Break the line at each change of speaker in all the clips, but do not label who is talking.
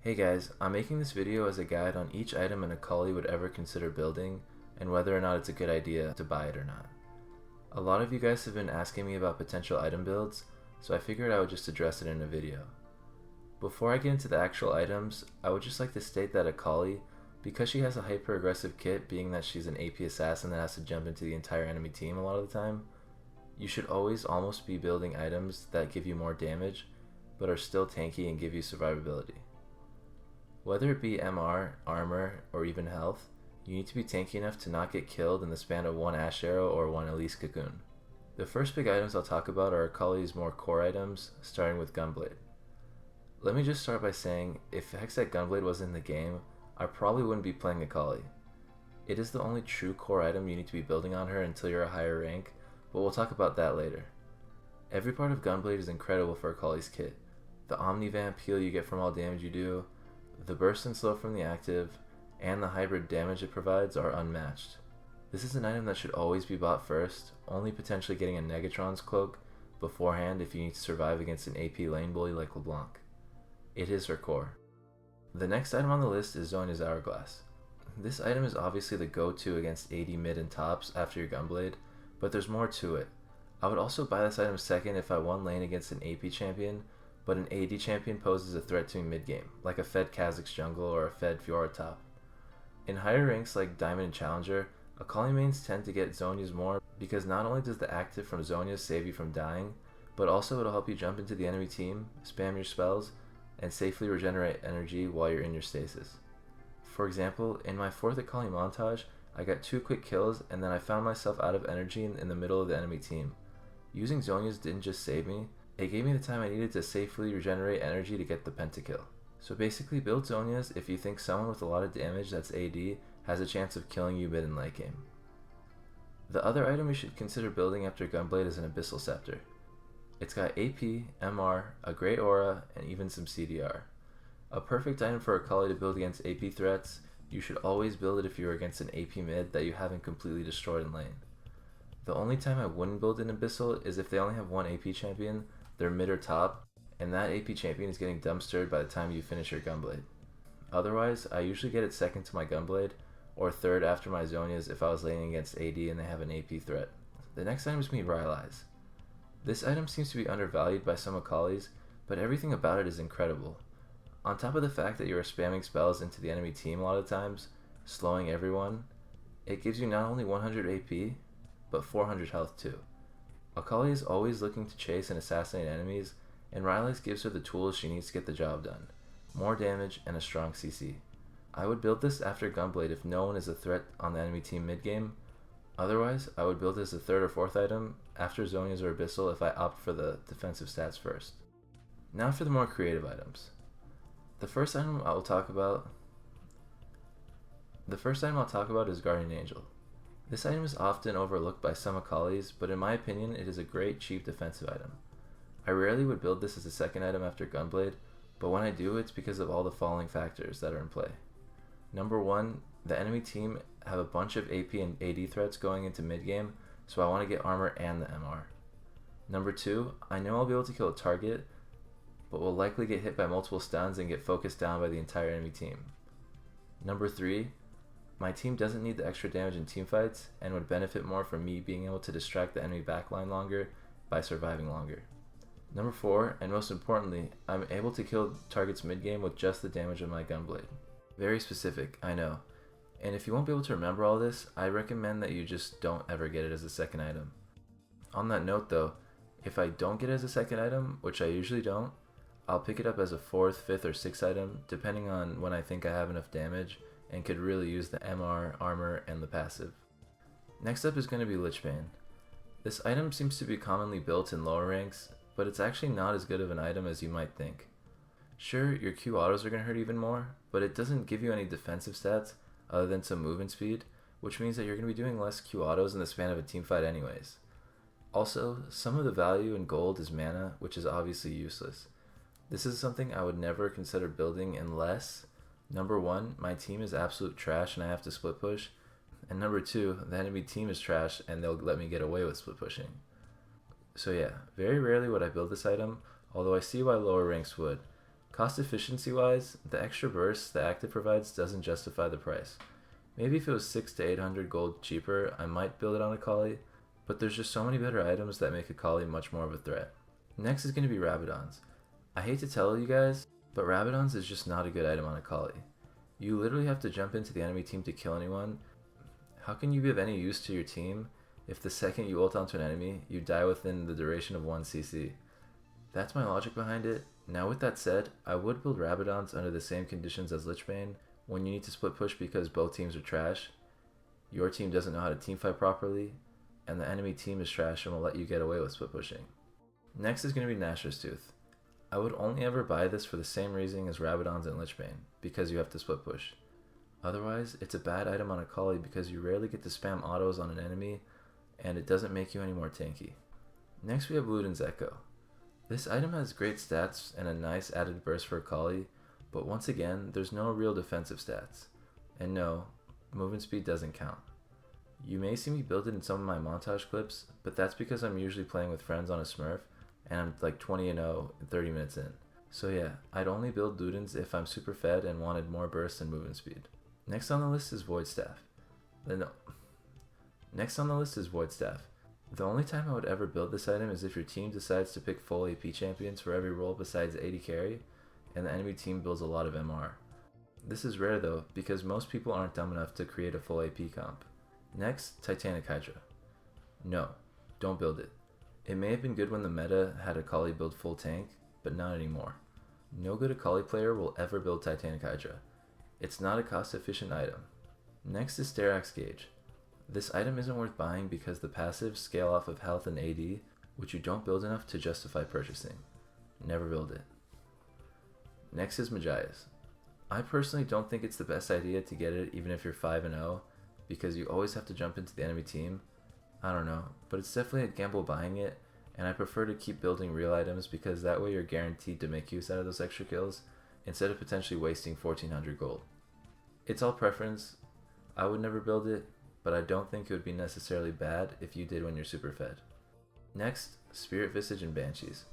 Hey guys, I'm making this video as a guide on each item an Akali would ever consider building and whether or not it's a good idea to buy it or not. A lot of you guys have been asking me about potential item builds, so I figured I would just address it in a video. Before I get into the actual items, I would just like to state that Akali, because she has a hyper aggressive kit being that she's an AP assassin that has to jump into the entire enemy team a lot of the time, you should always almost be building items that give you more damage but are still tanky and give you survivability. Whether it be MR, armor, or even health, you need to be tanky enough to not get killed in the span of one Ash Arrow or one Elise Cocoon. The first big items I'll talk about are Akali's more core items, starting with Gunblade. Let me just start by saying, if Hextech Gunblade was in the game, I probably wouldn't be playing Akali. It is the only true core item you need to be building on her until you're a higher rank, but we'll talk about that later. Every part of Gunblade is incredible for Akali's kit. The Omni-Vamp heal you get from all damage you do, the burst and slow from the active, and the hybrid damage it provides are unmatched. This is an item that should always be bought first, only potentially getting a Negatron's cloak beforehand if you need to survive against an AP lane bully like LeBlanc. It is her core. The next item on the list is Zhonya's Hourglass. This item is obviously the go-to against AD mid and tops after your Gunblade, but there's more to it. I would also buy this item second if I won lane against an AP champion, but an AD champion poses a threat to me mid-game, like a Fed Kha'Zix jungle or a Fed Fiora top. In higher ranks like Diamond and Challenger, Akali mains tend to get Zhonya's more because not only does the active from Zhonya's save you from dying, but also it'll help you jump into the enemy team, spam your spells, and safely regenerate energy while you're in your stasis. For example, in my 4th Akali montage, I got 2 quick kills and then I found myself out of energy in the middle of the enemy team. Using Zhonya's didn't just save me, it gave me the time I needed to safely regenerate energy to get the pentakill. So basically build Zhonya's if you think someone with a lot of damage that's AD has a chance of killing you mid and late game. The other item you should consider building after Gunblade is an Abyssal Scepter. It's got AP, MR, a great aura, and even some CDR. A perfect item for Akali to build against AP threats. You should always build it if you're against an AP mid that you haven't completely destroyed in lane. The only time I wouldn't build an Abyssal is if they only have one AP champion, they're mid or top, and that AP champion is getting dumpstered by the time you finish your Gunblade. Otherwise, I usually get it second to my Gunblade, or third after my Zhonya's if I was laning against AD and they have an AP threat. The next item is going to be Rylai's. This item seems to be undervalued by some Akalis, but everything about it is incredible. On top of the fact that you are spamming spells into the enemy team a lot of times, slowing everyone, it gives you not only 100 AP, but 400 health too. Akali is always looking to chase and assassinate enemies, and Rylai's gives her the tools she needs to get the job done. More damage and a strong CC. I would build this after Gunblade if no one is a threat on the enemy team mid-game. Otherwise, I would build this as a 3rd or 4th item after Zhonya's or Abyssal if I opt for the defensive stats first. Now for the more creative items. The first item I'll talk about is Guardian Angel. This item is often overlooked by some Akalis, but in my opinion it is a great cheap defensive item. I rarely would build this as a second item after Gunblade, but when I do it's because of all the following factors that are in play. Number 1, the enemy team have a bunch of AP and AD threats going into mid-game, so I want to get armor and the MR. Number 2, I know I'll be able to kill a target, but will likely get hit by multiple stuns and get focused down by the entire enemy team. Number 3, my team doesn't need the extra damage in teamfights and would benefit more from me being able to distract the enemy backline longer by surviving longer. Number 4, and most importantly, I'm able to kill targets mid-game with just the damage of my Gunblade. Very specific, I know. And if you won't be able to remember all this, I recommend that you just don't ever get it as a second item. On that note though, if I don't get it as a second item, which I usually don't, I'll pick it up as a 4th, 5th, or 6th item depending on when I think I have enough damage and could really use the MR, armor, and the passive. Next up is going to be Lichbane. This item seems to be commonly built in lower ranks, but it's actually not as good of an item as you might think. Sure, your Q autos are going to hurt even more, but it doesn't give you any defensive stats other than some movement speed, which means that you're going to be doing less Q autos in the span of a teamfight anyways. Also, some of the value in gold is mana, which is obviously useless. This is something I would never consider building unless, number 1, my team is absolute trash and I have to split push, and number 2, the enemy team is trash and they'll let me get away with split pushing. So yeah, very rarely would I build this item, although I see why lower ranks would. Cost efficiency wise, the extra burst the active provides doesn't justify the price. Maybe if it was 600 to 800 gold cheaper, I might build it on Akali, but there's just so many better items that make Akali much more of a threat. Next is going to be Rabadons. I hate to tell you guys, but Rabadons is just not a good item on Akali. You literally have to jump into the enemy team to kill anyone. How can you be of any use to your team if the second you ult onto an enemy, you die within the duration of 1 CC? That's my logic behind it. Now with that said, I would build Rabadons under the same conditions as Lichbane when you need to split push because both teams are trash, your team doesn't know how to teamfight properly, and the enemy team is trash and will let you get away with split pushing. Next is going to be Nashor's Tooth. I would only ever buy this for the same reason as Rabadons and Lichbane, because you have to split push. Otherwise, it's a bad item on Akali because you rarely get to spam autos on an enemy, and it doesn't make you any more tanky. Next we have Luden's Echo. This item has great stats and a nice added burst for Akali, but once again, there's no real defensive stats. And no, movement speed doesn't count. You may see me build it in some of my montage clips, but that's because I'm usually playing with friends on a Smurf, and I'm like 20-0 and 30 minutes in. So yeah, I'd only build Ludens if I'm super fed and wanted more burst and movement speed. Next on the list is Void Staff. Next on the list is Void Staff. The only time I would ever build this item is if your team decides to pick full AP champions for every role besides AD carry, and the enemy team builds a lot of MR. This is rare though, because most people aren't dumb enough to create a full AP comp. Next, Titanic Hydra. No, don't build it. It may have been good when the meta had Akali build full tank, but not anymore. No good Akali player will ever build Titanic Hydra. It's not a cost efficient item. Next is Sterak's Gauge. This item isn't worth buying because the passives scale off of health and AD, which you don't build enough to justify purchasing. Never build it. Next is Magias. I personally don't think it's the best idea to get it even if you're 5-0, because you always have to jump into the enemy team. I don't know, but it's definitely a gamble buying it, and I prefer to keep building real items because that way you're guaranteed to make use out of those extra kills, instead of potentially wasting 1400 gold. It's all preference. I would never build it, but I don't think it would be necessarily bad if you did when you're super fed. Next, Spirit Visage and Banshees.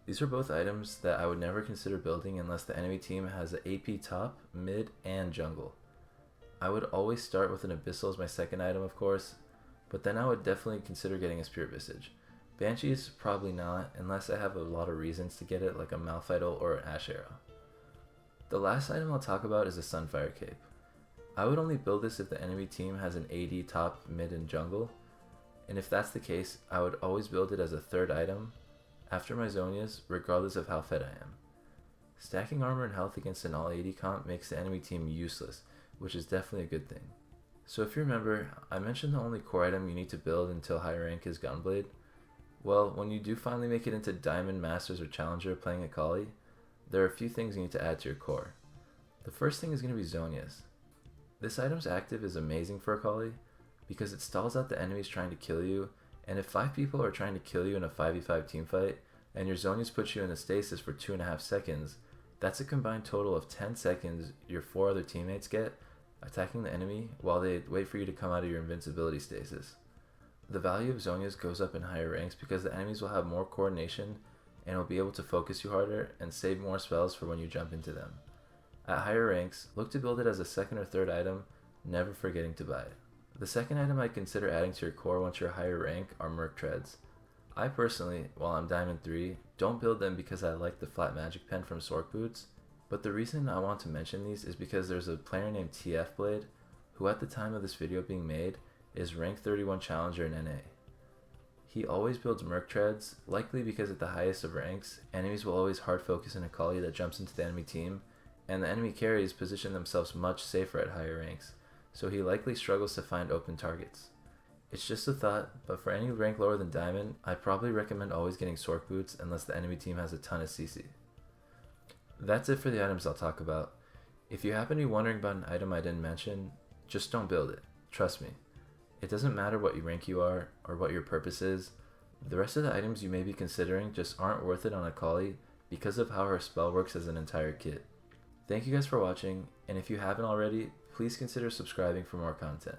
These are both items that I would never consider building unless the enemy team has an AP top, mid, and jungle. I would always start with an Abyssal as my second item, of course, but then I would definitely consider getting a Spirit Visage. Banshees, probably not, unless I have a lot of reasons to get it, like a Malphite or an Ash Arrow. The last item I'll talk about is a Sunfire Cape. I would only build this if the enemy team has an AD top, mid, and jungle, and if that's the case, I would always build it as a third item after my Zonias, regardless of how fed I am. Stacking armor and health against an all AD comp makes the enemy team useless, which is definitely a good thing. So if you remember, I mentioned the only core item you need to build until higher rank is Gunblade. Well, when you do finally make it into Diamond, Masters, or Challenger playing Akali, there are a few things you need to add to your core. The first thing is going to be Zonias. This item's active is amazing for Akali because it stalls out the enemies trying to kill you, and if 5 people are trying to kill you in a 5v5 teamfight, and your Zonias puts you in a stasis for 2.5 seconds, that's a combined total of 10 seconds your 4 other teammates get attacking the enemy while they wait for you to come out of your invincibility stasis. The value of Zonias goes up in higher ranks because the enemies will have more coordination and will be able to focus you harder and save more spells for when you jump into them. At higher ranks, look to build it as a second or third item, never forgetting to buy it. The second item I'd consider adding to your core once you're higher rank are Merc Treads. I personally, while I'm Diamond 3, don't build them because I like the flat magic pen from Sork Boots, but the reason I want to mention these is because there's a player named TF Blade, who at the time of this video being made, is rank 31 Challenger in NA. He always builds Merc Treads, likely because at the highest of ranks, enemies will always hard focus an Akali that jumps into the enemy team, and the enemy carries position themselves much safer at higher ranks, so he likely struggles to find open targets. It's just a thought, but for any rank lower than Diamond, I'd probably recommend always getting Sork Boots unless the enemy team has a ton of CC. That's it for the items I'll talk about. If you happen to be wondering about an item I didn't mention, just don't build it. Trust me. It doesn't matter what rank you are or what your purpose is. The rest of the items you may be considering just aren't worth it on Akali because of how her spell works as an entire kit. Thank you guys for watching, and if you haven't already, please consider subscribing for more content.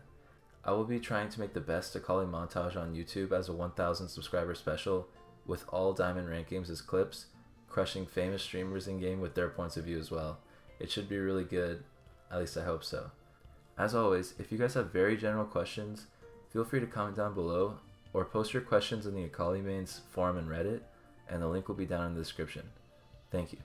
I will be trying to make the best Akali montage on YouTube as a 1000 subscriber special with all diamond rank games as clips, crushing famous streamers in game with their points of view as well. It should be really good, at least I hope so. As always, if you guys have very general questions, feel free to comment down below or post your questions in the Akali mains forum and Reddit, and the link will be down in the description. Thank you.